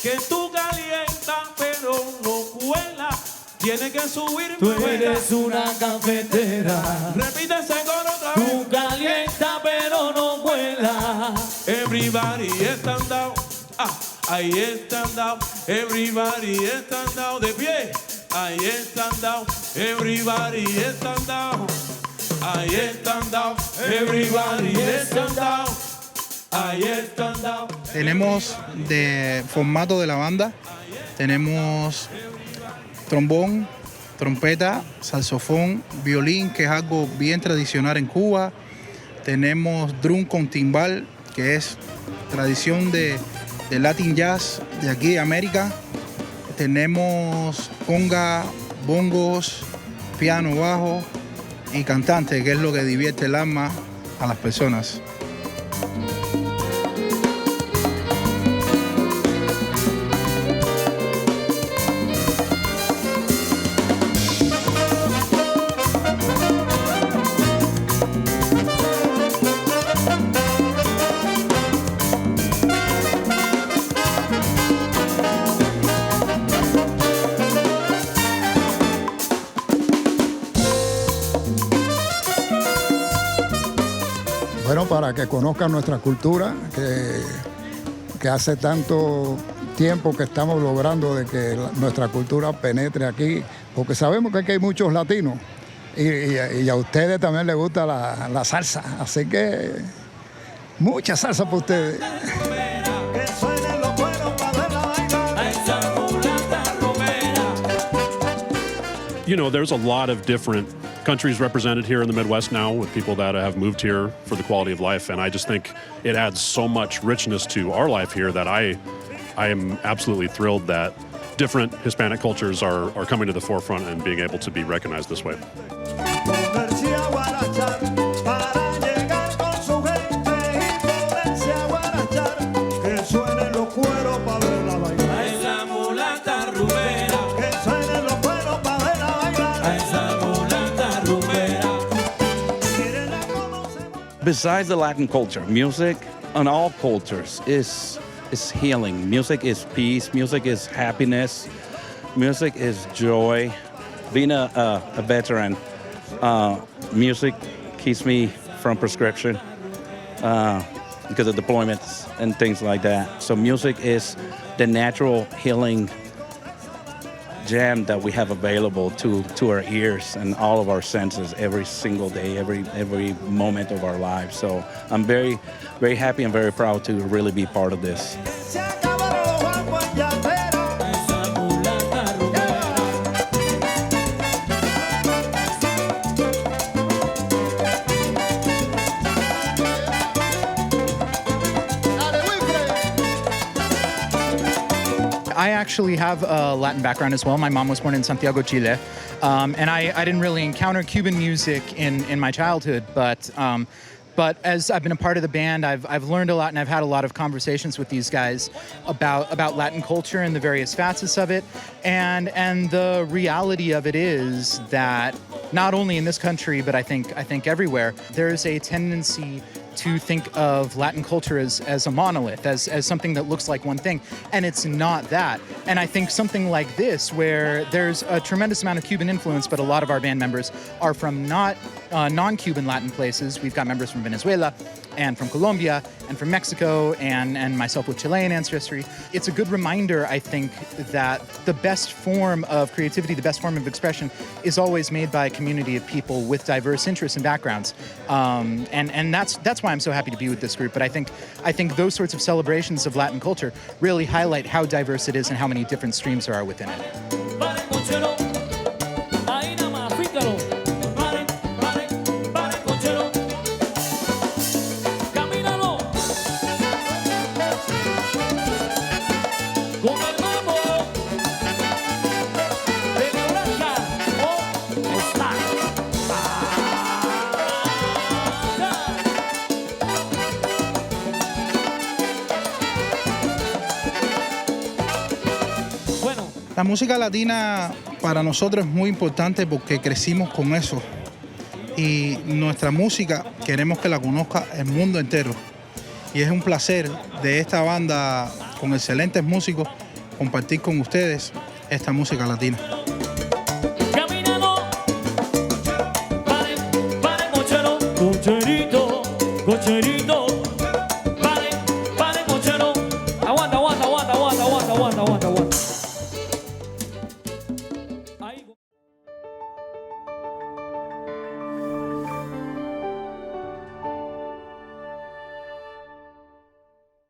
que tú calientas pero no cuela. Tiene que subir. Tú eres una cafetera. Repite ese coro otra vez. Tú calientas pero no cuela. Everybody stand down. Ahí stand down. Everybody stand down. De pie. Ahí stand down. Everybody stand down. Ahí stand down. Everybody stand down. Ahí stand down. Tenemos de formato de la banda, tenemos trombón, trompeta, saxofón, violín, que es algo bien tradicional en Cuba. Tenemos drum con timbal, que es tradición de Latin Jazz de aquí de América. Tenemos conga, bongos, piano, bajo y cantante, que es lo que divierte el alma a las personas. Bueno, para que conozcan nuestra cultura, que hace tanto tiempo que estamos logrando de que nuestra cultura penetre aquí, porque sabemos que aquí hay muchos latinos y a ustedes también les gusta la salsa, así que mucha salsa para ustedes. You know, there's a lot of different countries represented here in the Midwest now with people that have moved here for the quality of life, and I just think it adds so much richness to our life here that I am absolutely thrilled that different Hispanic cultures are coming to the forefront and being able to be recognized this way. Besides the Latin culture, music on all cultures is healing. Music is peace. Music is happiness. Music is joy. Being a veteran, music keeps me from prescription because of deployments and things like that. So music is the natural healing jam that we have available to our ears and all of our senses every single day, every moment of our lives. So I'm very, very happy and very proud to really be part of this. I actually have a Latin background as well. My mom was born in Santiago, Chile. And I didn't really encounter Cuban music in my childhood, but as I've been a part of the band, I've learned a lot, and I've had a lot of conversations with these guys about Latin culture and the various facets of it. And the reality of it is that not only in this country, but I think everywhere, there's a tendency to think of Latin culture as a monolith, as something that looks like one thing, and it's not that. And I think something like this, where there's a tremendous amount of Cuban influence, but a lot of our band members are from non-Cuban Latin places. We've got members from Venezuela and from Colombia and from Mexico and myself with Chilean ancestry. It's a good reminder, I think, that the best form of creativity, the best form of expression is always made by a community of people with diverse interests and backgrounds. And that's why I'm so happy to be with this group. But I think those sorts of celebrations of Latin culture really highlight how diverse it is and how many different streams there are within it. La música latina para nosotros es muy importante porque crecimos con eso y nuestra música queremos que la conozca el mundo entero, y es un placer de esta banda con excelentes músicos compartir con ustedes esta música latina. Caminando, pare, pare, mochero, cocherito, cocherito.